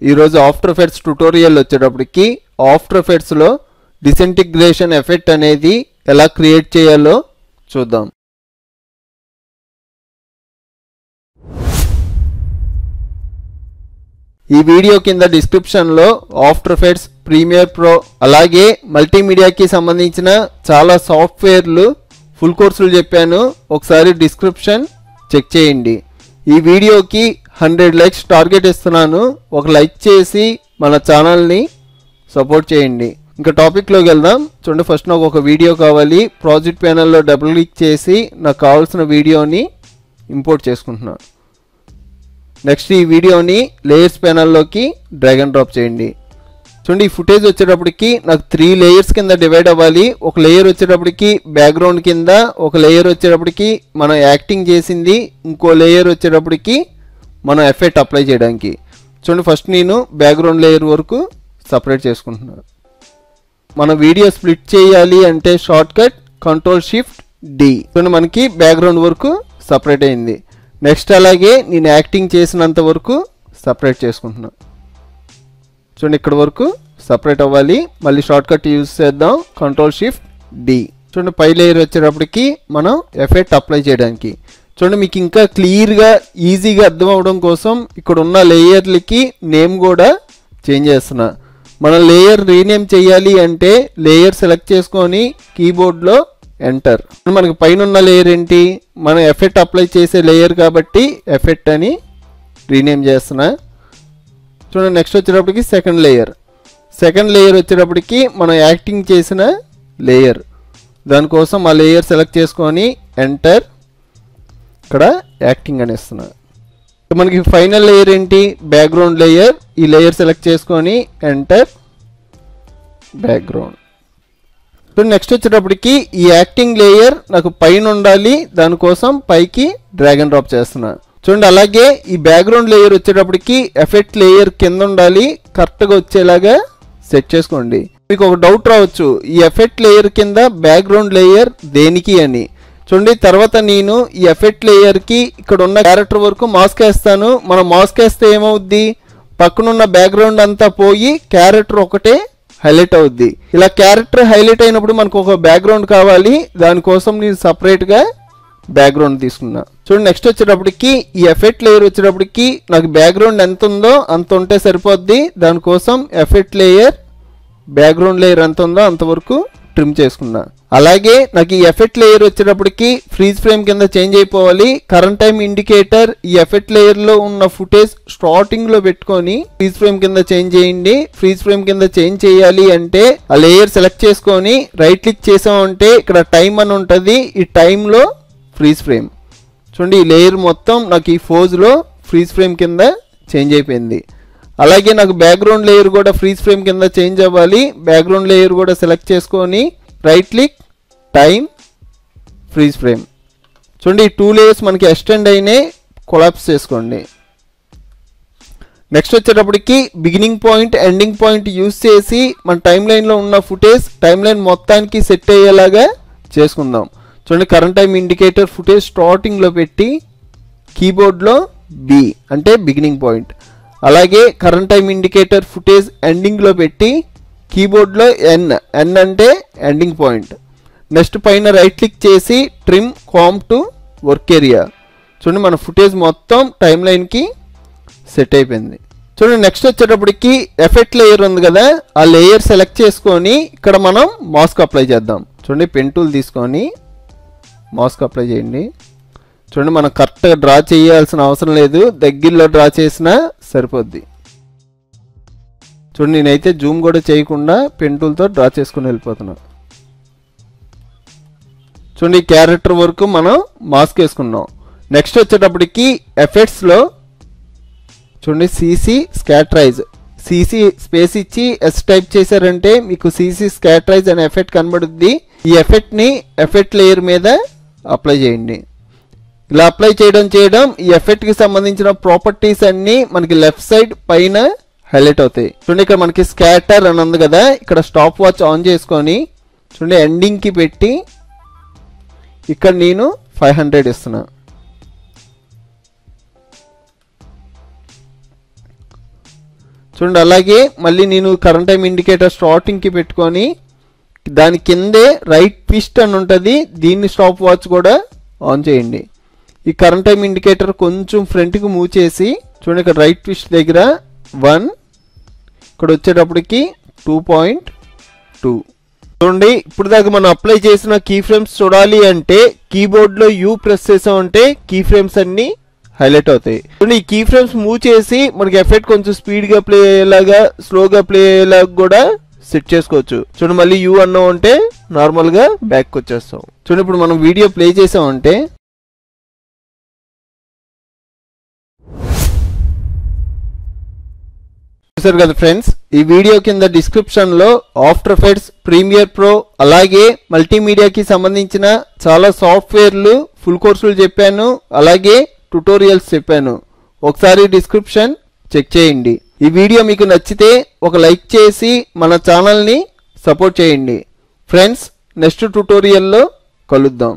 ఈరోజు after effects tutorial వచ్చేటప్పటికి after ఎఫెక్ట్స్లో disintegration effect అనేది ఎలా క్రియేట్ చేయాలో చూద్దాం. ఈ వీడియో కింద డిస్క్రిప్షన్లో ఆఫ్టర్ ఎఫెక్ట్స్, ప్రీమియర్ ప్రో అలాగే మల్టీమీడియాకి సంబంధించిన చాలా సాఫ్ట్వేర్లు ఫుల్ కోర్సులు చెప్పాను. ఒకసారి డిస్క్రిప్షన్ చెక్ చేయండి. ఈ వీడియోకి 100 లైక్స్ టార్గెట్ ఇస్తున్నాను. ఒక లైక్ చేసి మన ఛానల్ని సపోర్ట్ చేయండి. ఇంకా టాపిక్లోకి వెళ్దాం. చూడండి, ఫస్ట్ నాకు ఒక వీడియో కావాలి. ప్రాజెక్ట్ ప్యానల్లో డబుల్ క్లిక్ చేసి నాకు కావాల్సిన వీడియోని ఇంపోర్ట్ చేసుకుంటున్నాను. నెక్స్ట్ ఈ వీడియోని లేయర్స్ ప్యానల్లోకి డ్రాగ్ అండ్ డ్రాప్ చేయండి. చూడండి, ఈ ఫుటేజ్ వచ్చేటప్పటికి నాకు 3 లేయర్స్ కింద డివైడ్ అవ్వాలి. ఒక లేయర్ వచ్చేటప్పటికి బ్యాక్గ్రౌండ్ కింద, ఒక లేయర్ వచ్చేటప్పటికి మనం యాక్టింగ్ చేసింది, ఇంకో లేయర్ వచ్చేటప్పటికి మనం ఎఫెక్ట్ అప్లై చేయడానికి. చూడండి, ఫస్ట్ నేను బ్యాక్గ్రౌండ్ లేయర్ వరకు సపరేట్ చేసుకుంటున్నాను. మన వీడియో స్ప్లిట్ చేయాలి అంటే షార్ట్ కట్ Ctrl+Shift+D. చూడండి, మనకి బ్యాక్గ్రౌండ్ వరకు సపరేట్ అయింది. నెక్స్ట్ అలాగే నేను యాక్టింగ్ చేసినంత వరకు సపరేట్ చేసుకుంటున్నాను. చూడండి, ఇక్కడ వరకు సపరేట్ అవ్వాలి. మళ్ళీ షార్ట్ కట్ యూజ్ చేద్దాం, Ctrl+Shift+D. చూడండి, పై లేయర్ వచ్చేటప్పటికి మనం ఎఫెక్ట్ అప్లై చేయడానికి. చూడండి, మీకు ఇంకా క్లియర్గా ఈజీగా అర్థం అవడం కోసం ఇక్కడ ఉన్న లేయర్లకి నేమ్ కూడా చేంజ్ చేస్తున్నా. మనం లేయర్ రీనేమ్ చేయాలి అంటే లేయర్ సెలెక్ట్ చేసుకొని కీబోర్డ్లో ఎంటర్. మనకి పైన ఉన్న లేయర్ ఏంటి, మనం ఎఫెక్ట్ అప్లై చేసే లేయర్ కాబట్టి ఎఫెక్ట్ అని రీనేమ్ చేస్తున్నా. చూడండి, నెక్స్ట్ వచ్చేటప్పటికి సెకండ్ లేయర్ వచ్చేటప్పటికి మనం యాక్టింగ్ చేసిన లేయర్. దానికోసం ఆ లేయర్ సెలెక్ట్ చేసుకొని ఎంటర్, ఇక్కడ యాక్టింగ్ అని ఇస్తున్నా. మనకి ఫైనల్ లేయర్ ఏంటి, బ్యాక్గ్రౌండ్ లేయర్. ఈ లేయర్ సెలెక్ట్ చేసుకొని ఎంటర్, బ్యాక్గ్రౌండ్. నెక్స్ట్ వచ్చేటప్పటికి ఈ యాక్టింగ్ లేయర్ నాకు పైన ఉండాలి, దానికోసం పైకి డ్రాగ్ అండ్ డ్రాప్ చేస్తున్నా. చూడండి, అలాగే ఈ బ్యాక్గ్రౌండ్ లేయర్ వచ్చేటప్పటికి ఎఫెక్ట్ లేయర్ కింద ఉండాలి, కరెక్ట్గా వచ్చేలాగా సెట్ చేసుకోండి. మీకు ఒక డౌట్ రావచ్చు, ఈ ఎఫెక్ట్ లేయర్ కింద బ్యాక్గ్రౌండ్ లేయర్ దేనికి అని. చూడండి, తర్వాత నేను ఈ ఎఫెక్ట్ లేయర్కి ఇక్కడ ఉన్న క్యారెక్టర్ వరకు మాస్క్ వేస్తాను. మనం మాస్క్ వేస్తే ఏమవుద్ది, పక్కనున్న బ్యాక్గ్రౌండ్ అంతా పోయి క్యారెక్టర్ ఒకటే హైలైట్ అవుద్ది. ఇలా క్యారెక్టర్ హైలైట్ అయినప్పుడు మనకు ఒక బ్యాక్గ్రౌండ్ కావాలి, దానికోసం నేను సపరేట్గా బ్యాక్గ్రౌండ్ తీసుకున్నా. చూడండి, నెక్స్ట్ వచ్చేటప్పటికి ఈ ఎఫెక్ట్ లేయర్ వచ్చేటప్పటికి నాకు బ్యాక్గ్రౌండ్ ఎంత ఉందో అంత ఉంటే సరిపోద్ది. దానికోసం ఎఫెక్ట్ లేయర్ బ్యాక్గ్రౌండ్ లేయర్ ఎంత ఉందో అంతవరకు ట్రిమ్ చేసుకున్నా. అలాగే నాకు ఈ ఎఫెక్ట్ లేయర్ వచ్చేటప్పటికి ఫ్రీజ్ ఫ్రేమ్ కింద చేంజ్ అయిపోవాలి. కరెంట్ టైం ఇండికేటర్ ఈ ఎఫెక్ట్ లేయర్లో ఉన్న ఫుటేజ్ స్టార్టింగ్లో పెట్టుకొని ఫ్రీజ్ ఫ్రేమ్ కింద చేంజ్ చేయండి. ఫ్రీజ్ ఫ్రేమ్ కింద చేంజ్ చేయాలి అంటే ఆ లేయర్ సెలెక్ట్ చేసుకొని రైట్ క్లిక్ చేసామంటే ఇక్కడ టైం అని ఉంటుంది. ఈ టైంలో ఫ్రీజ్ ఫ్రేమ్. చూడండి, ఈ లేయర్ మొత్తం నాకు ఈ ఫోజ్లో ఫ్రీజ్ ఫ్రేమ్ కింద చేంజ్ అయిపోయింది. అలాగే నాకు బ్యాక్గ్రౌండ్ లేయర్ కూడా ఫ్రీజ్ ఫ్రేమ్ కింద చేంజ్ అవ్వాలి. బ్యాక్గ్రౌండ్ లేయర్ కూడా సెలెక్ట్ చేసుకొని right click, time, freeze frame. చూడండి, ఈ 2 లేయర్స్ మనకి ఎక్స్టెండ్ అయినాయి, కొలాప్స్ చేసుకోండి. నెక్స్ట్ వచ్చేటప్పటికి beginning point, ending point use చేసి మన టైం లైన్లో ఉన్న ఫుటేజ్ టైం లైన్ మొత్తానికి సెట్ అయ్యేలాగా చేసుకుందాం. చూడండి, కరెంట్ టైం ఇండికేటర్ ఫుటేజ్ స్టార్టింగ్లో పెట్టి కీబోర్డ్లో B అంటే బిగినింగ్ పాయింట్. అలాగే కరెంట్ టైం ఇండికేటర్ ఫుటేజ్ ఎండింగ్లో పెట్టి కీబోర్డ్లో N అంటే ఎండింగ్ పాయింట్. నెక్స్ట్ పైన రైట్ క్లిక్ చేసి trim comp to work area. చూడండి, మన ఫుటేజ్ మొత్తం టైం లైన్కి సెట్ అయిపోయింది. చూడండి, నెక్స్ట్ వచ్చేటప్పటికి ఎఫెక్ట్ లేయర్ ఉంది కదా, ఆ లేయర్ సెలెక్ట్ చేసుకొని ఇక్కడ మనం మాస్క్ అప్లై చేద్దాం. చూడండి, పెన్ టూల్ తీసుకొని మాస్క్ అప్లై చేయండి. చూడండి, మనం కరెక్ట్గా డ్రా చేయాల్సిన అవసరం లేదు, దగ్గరలో డ్రా చేసినా సరిపోద్ది. చూడండి, నేనైతే జూమ్ కూడా చేయకుండా పెన్ టూల్తో డ్రా చేసుకుని వెళ్ళిపోతున్నా. చూడండి, ఈ క్యారెక్టర్ వరకు మనం మాస్క్ వేసుకున్నాం. నెక్స్ట్ వచ్చేటప్పటికి ఎఫెక్ట్స్లో చూడండి, CC స్కాటరైజ్, CC స్పేస్ ఇచ్చి S టైప్ చేశారంటే మీకు CC స్కాటరైజ్ అనే ఎఫెక్ట్ కనబడుద్ది. ఈ ఎఫెక్ట్ని ఎఫెక్ట్ లేయర్ మీద అప్లై చేయండి. ఇలా అప్లై చేయడం ఈ ఎఫెక్ట్కి సంబంధించిన ప్రాపర్టీస్ అన్నీ మనకి లెఫ్ట్ సైడ్ పైన హైలైట్ అవుతాయి. చూడండి, ఇక్కడ మనకి స్కాటర్ అని ఉంది కదా, ఇక్కడ స్టాప్ వాచ్ ఆన్ చేసుకొని చూడండి ఎండింగ్కి పెట్టి ఇక్కడ నేను 500 ఇస్తున్నా. చూడండి. అలాగే మళ్ళీ నేను కరెంట్ టైం ఇండికేటర్ స్టార్టింగ్కి పెట్టుకొని దాని కిందే రైట్ ట్విస్ట్ అని ఉంటుంది, దీన్ని స్టాప్ వాచ్ కూడా ఆన్ చేయండి. ఈ కరెంట్ టైం ఇండికేటర్ కొంచెం ఫ్రంట్కి మూవ్ చేసి చూడండి, ఇక్కడ రైట్ ట్విస్ట్ దగ్గర 1, ఇక్కడ వచ్చేటప్పటికి 2.2. చూడండి, ఇప్పుడు దాకా మనం అప్లై చేసిన కీ ఫ్రేమ్స్ చూడాలి అంటే కీబోర్డ్లో యూ ప్రెస్ చేసామంటే కీ ఫ్రేమ్స్ అన్ని హైలైట్ అవుతాయి. చూడండి, ఈ కీ ఫ్రేమ్స్ మూవ్ చేసి మనకి ఎఫెక్ట్ కొంచెం స్పీడ్గా ప్లే అయ్యేలాగా స్లోగా ప్లే అయ్యేలాగా కూడా సెట్ చేసుకోవచ్చు. చూడండి, మళ్ళీ యూ అన్నాం అంటే నార్మల్గా బ్యాక్ వచ్చేస్తాం. చూడండి, ఇప్పుడు మనం వీడియో ప్లే చేసామంటే చూసారు కదా ఫ్రెండ్స్, ఈ వీడియో కింద డిస్క్రిప్షన్ లో ఆఫ్టర్ ఎఫెక్ట్స్, ప్రీమియర్ ప్రో అలాగే మల్టీమీడియాకి సంబంధించిన చాలా సాఫ్ట్వేర్లు ఫుల్ కోర్సులు చెప్పాను, అలాగే ట్యుటోరియల్స్ చెప్పాను. ఒకసారి డిస్క్రిప్షన్ చెక్ చేయండి. ఈ వీడియో మీకు నచ్చితే ఒక లైక్ చేసి మన ఛానల్ని సపోర్ట్ చేయండి. ఫ్రెండ్స్, నెక్స్ట్ ట్యుటోరియల్లో కలుద్దాం.